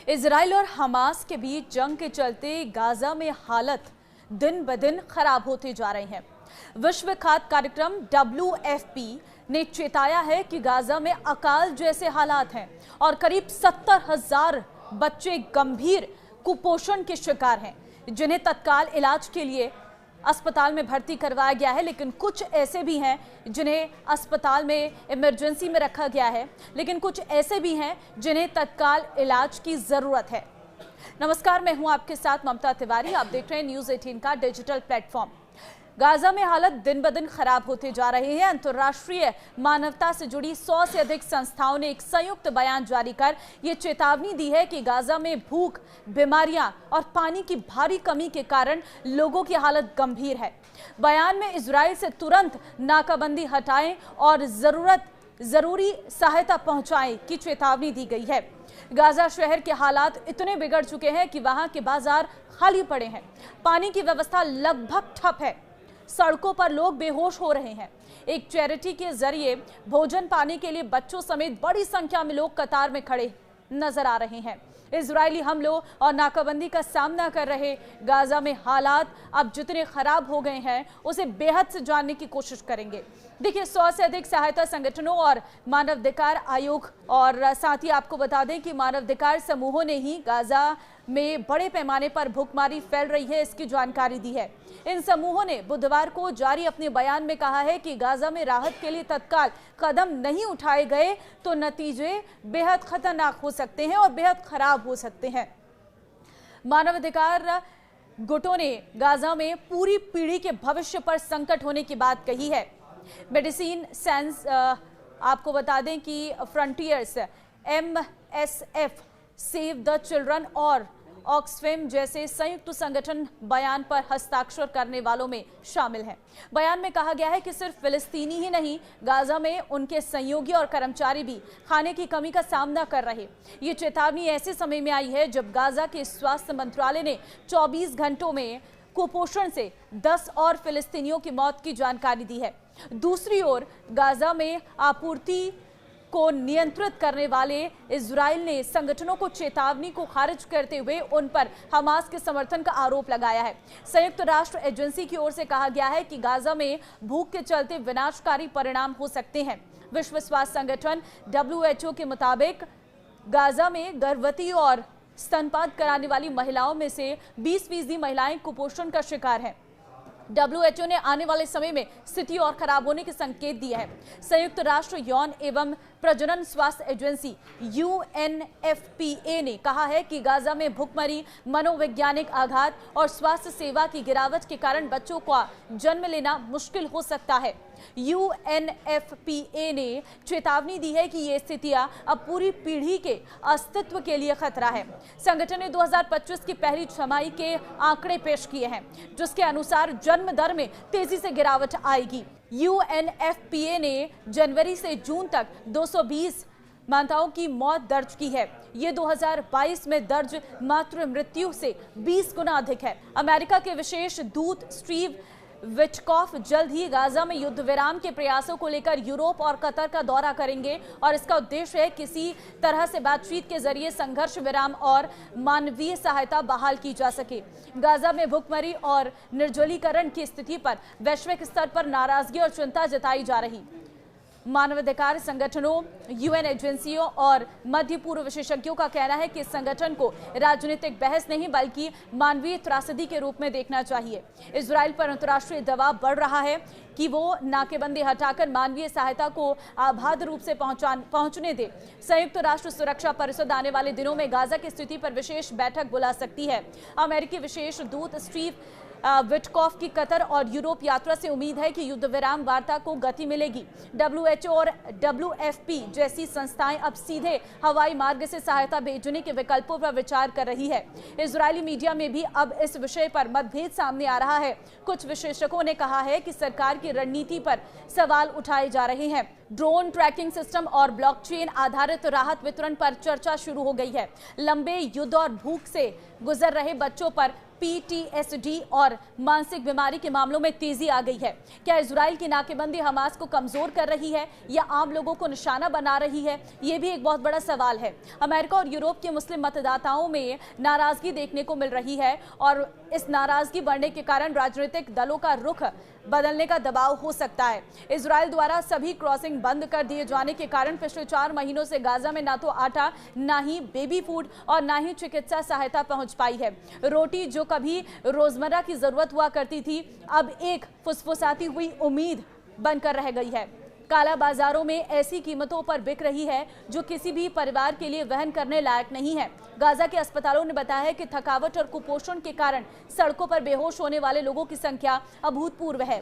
Israel और Hamas के बीच जंग के चलते गाजा में हालत दिन ब दिन खराब होती जा रही है। विश्व खाद्य कार्यक्रम WFP ने चेताया है कि गाजा में अकाल जैसे हालात हैं और करीब 70,000 बच्चे गंभीर कुपोषण के शिकार हैं, जिन्हें तत्काल इलाज के लिए अस्पताल में भर्ती करवाया गया है। लेकिन कुछ ऐसे भी हैं जिन्हें अस्पताल में इमरजेंसी में रखा गया है, लेकिन कुछ ऐसे भी हैं जिन्हें तत्काल इलाज की जरूरत है। नमस्कार, मैं हूं आपके साथ ममता तिवारी। आप देख रहे हैं न्यूज़ 18 का डिजिटल प्लेटफॉर्म। गाजा में हालत दिन ब दिन खराब होते जा रही है। अंतर्राष्ट्रीय मानवता से जुड़ी 100 से अधिक संस्थाओं ने एक संयुक्त बयान जारी कर ये चेतावनी दी है कि गाजा में भूख, बीमारियां और पानी की भारी कमी के कारण लोगों की हालत गंभीर है। बयान में इजराइल से तुरंत नाकाबंदी हटाएं और जरूरी सहायता पहुंचाएं की चेतावनी दी गई है। गाजा शहर के हालात इतने बिगड़ चुके हैं कि वहां के बाजार खाली पड़े हैं, पानी की व्यवस्था लगभग ठप है, सड़कों पर लोग बेहोश हो रहे हैं। एक चैरिटी के जरिए भोजन पाने के लिए बच्चों समेत बड़ी संख्या में लोग कतार में खड़े नजर आ रहे हैं। इजरायली हमलों और नाकाबंदी का सामना कर रहे गाजा में हालात अब जितने खराब हो गए हैं, उसे बेहद से जानने की कोशिश करेंगे। देखिए, 100 से अधिक सहायता संगठनों और मानवाधिकार आयोग और साथ ही आपको बता दें कि मानवाधिकार समूहों ने ही गाजा में बड़े पैमाने पर भूखमरी फैल रही है, इसकी जानकारी दी है। इन समूहों ने बुधवार को जारी अपने बयान में कहा है कि गाजा में राहत के लिए तत्काल कदम नहीं उठाए गए तो नतीजे बेहद खतरनाक हो सकते हैं और बेहद खराब हो सकते हैं। मानवाधिकार गुटों ने गाजा में पूरी पीढ़ी के भविष्य पर संकट होने की बात कही है। मेडिसिन सेंस आपको बता दें कि frontiers, MSF, save the children और ऑक्सफैम जैसे संयुक्त संगठन बयान पर हस्ताक्षर करने वालों में शामिल हैं। बयान में कहा गया है कि सिर्फ फिलिस्तीनी ही नहीं, गाजा में उनके सहयोगी और कर्मचारी भी खाने की कमी का सामना कर रहे। ये चेतावनी ऐसे समय में आई है जब गाजा के स्वास्थ्य मंत्रालय ने 24 घंटों में कुपोषण से 10 और फिलिस्तीनियों की मौत की जानकारी दी है। दूसरी ओर गाजा में आपूर्ति को नियंत्रित करने वाले इजराइल ने संगठनों को चेतावनी को खारिज करते हुए उन पर हमास के समर्थन का आरोप लगाया है। संयुक्त राष्ट्र एजेंसी की ओर से कहा गया है कि गाजा में भूख के चलते विनाशकारी परिणाम हो सकते हैं। विश्व स्वास्थ्य संगठन WHO के मुताबिक गाजा में गर्भवती और स्तनपान कराने वाली महिलाओं में से 20% महिलाएं कुपोषण का शिकार हैं। WHO ने आने वाले समय में स्थिति और खराब होने के संकेत दिए हैं। संयुक्त राष्ट्र यौन एवं प्रजनन स्वास्थ्य एजेंसी UNFPA ने कहा है कि गाजा में भूखमरी, मनोवैज्ञानिक आघात और स्वास्थ्य सेवा की गिरावट के कारण बच्चों का जन्म लेना मुश्किल हो सकता है। UNFPA ने चेतावनी दी है कि ये स्थितियां अब पूरी पीढ़ी के अस्तित्व के लिए खतरा है। संगठन ने 2025 की पहली छमाही के आंकड़े पेश किए हैं, जिसके अनुसार जन्म दर में तेजी से गिरावट आएगी। UNFPA ने जनवरी से जून तक 220 माताओं की मौत दर्ज की है। ये 2022 में दर्ज मातृ मृत्यु से 20 गुना अधिक है। अमेरिका के विशेष दूत स्टीव विटकॉफ जल्द ही गाजा में युद्ध विराम के प्रयासों को लेकर यूरोप और कतर का दौरा करेंगे और इसका उद्देश्य है किसी तरह से बातचीत के जरिए संघर्ष विराम और मानवीय सहायता बहाल की जा सके। गाजा में भूखमरी और निर्जलीकरण की स्थिति पर वैश्विक स्तर पर नाराजगी और चिंता जताई जा रही। मानवाधिकार संगठनों, UN एजेंसियों और मध्य पूर्व विशेषज्ञों का कहना है कि इस संगठन को राजनीतिक बहस नहीं बल्कि मानवीय त्रासदी के रूप में देखना चाहिए। इजराइल पर अंतर्राष्ट्रीय दबाव बढ़ रहा है कि वो नाकेबंदी हटाकर मानवीय सहायता को अबाध रूप से पहुंचने दे। संयुक्त राष्ट्र सुरक्षा परिषद आने वाले दिनों में गाजा की स्थिति पर विशेष बैठक बुला सकती है। अमेरिकी विशेष दूत स्टीव विटकॉफ की कतर और यूरोप यात्रा से उम्मीद है कि युद्ध विराम वार्ता को गति मिलेगी। WHO और WFP जैसी संस्थाएं अब सीधे हवाई मार्ग से सहायता भेजने के विकल्पों पर विचार कर रही है। इजरायली मीडिया में भी अब इस विषय पर मतभेद सामने आ रहा है। कुछ विशेषज्ञों ने कहा है कि सरकार की रणनीति पर सवाल उठाए जा रहे हैं। ड्रोन ट्रैकिंग सिस्टम और ब्लॉकचेन आधारित राहत वितरण पर चर्चा शुरू हो गई है। लंबे युद्ध और भूख से गुजर रहे बच्चों पर PTSD और मानसिक बीमारी के मामलों में तेजी आ गई है। क्या इजराइल की नाकेबंदी हमास को कमजोर कर रही है या आम लोगों को निशाना बना रही है? ये भी एक बहुत बड़ा सवाल है। अमेरिका और यूरोप के मुस्लिम मतदाताओं में नाराजगी देखने को मिल रही है और इस नाराजगी बढ़ने के कारण राजनीतिक दलों का रुख बदलने का दबाव हो सकता है। इजराइल द्वारा सभी क्रॉसिंग बंद कर दिए जाने के कारण पिछले 4 महीनों से गाजा में ना तो आटा, ना ही बेबी फूड और ना ही चिकित्सा सहायता पहुंच पाई है। रोटी जो कभी रोजमर्रा की जरूरत हुआ करती थी, अब एक फुसफुसाती हुई उम्मीद बनकर रह गई है। काला बाजारों में ऐसी कीमतों पर बिक रही है जो किसी भी परिवार के लिए वहन करने लायक नहीं है। गाजा के अस्पतालों ने बताया है कि थकावट और कुपोषण के कारण सड़कों पर बेहोश होने वाले लोगों की संख्या अभूतपूर्व है।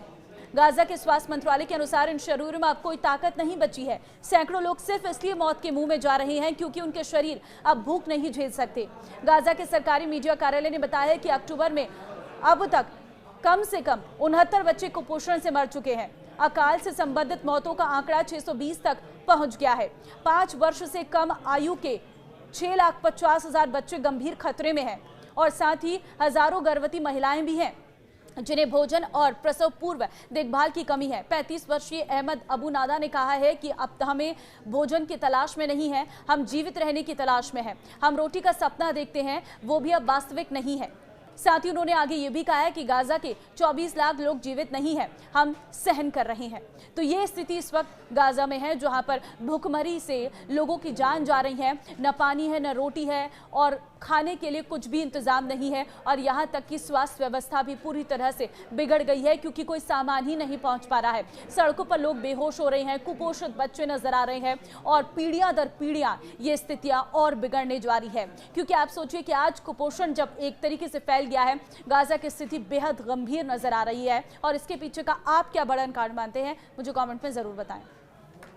गाजा के स्वास्थ्य मंत्रालय के अनुसार इन शरीरों में अब कोई ताकत नहीं बची है। सैकड़ों लोग सिर्फ इसलिए मौत के मुंह में जा रहे हैं क्योंकि उनके शरीर अब भूख नहीं झेल सकते। गाजा के सरकारी मीडिया कार्यालय ने बताया है कि अक्टूबर में अब तक कम से कम 69 बच्चे कुपोषण से मर चुके हैं। अकाल से संबंधित मौतों का आंकड़ा 620 तक पहुंच गया है। 5 वर्ष से कम आयु के 6,50,000 बच्चे गंभीर खतरे में हैं और साथ ही हजारों गर्भवती महिलाएं भी हैं जिन्हें भोजन और प्रसव पूर्व देखभाल की कमी है। 35 वर्षीय अहमद अबू नादा ने कहा है कि अब हमें भोजन की तलाश में नहीं है, हम जीवित रहने की तलाश में हैं। हम रोटी का सपना देखते हैं, वो भी अब वास्तविक नहीं है। साथ ही उन्होंने आगे ये भी कहा है कि गाजा के 24 लाख लोग जीवित नहीं हैं, हम सहन कर रहे हैं। तो ये स्थिति इस वक्त गाजा में है जहां पर भूखमरी से लोगों की जान जा रही है। न पानी है, न रोटी है और खाने के लिए कुछ भी इंतजाम नहीं है और यहाँ तक कि स्वास्थ्य व्यवस्था भी पूरी तरह से बिगड़ गई है क्योंकि कोई सामान ही नहीं पहुँच पा रहा है। सड़कों पर लोग बेहोश हो रहे हैं, कुपोषित बच्चे नजर आ रहे हैं और पीढ़ियां दर पीढ़ियां ये स्थितियां और बिगड़ने जा रही है। क्योंकि आप सोचिए कि आज कुपोषण जब एक तरीके से फैल गया है, गाजा की स्थिति बेहद गंभीर नजर आ रही है और इसके पीछे का आप क्या बड़ा कारण मानते हैं, मुझे कमेंट में जरूर बताएं।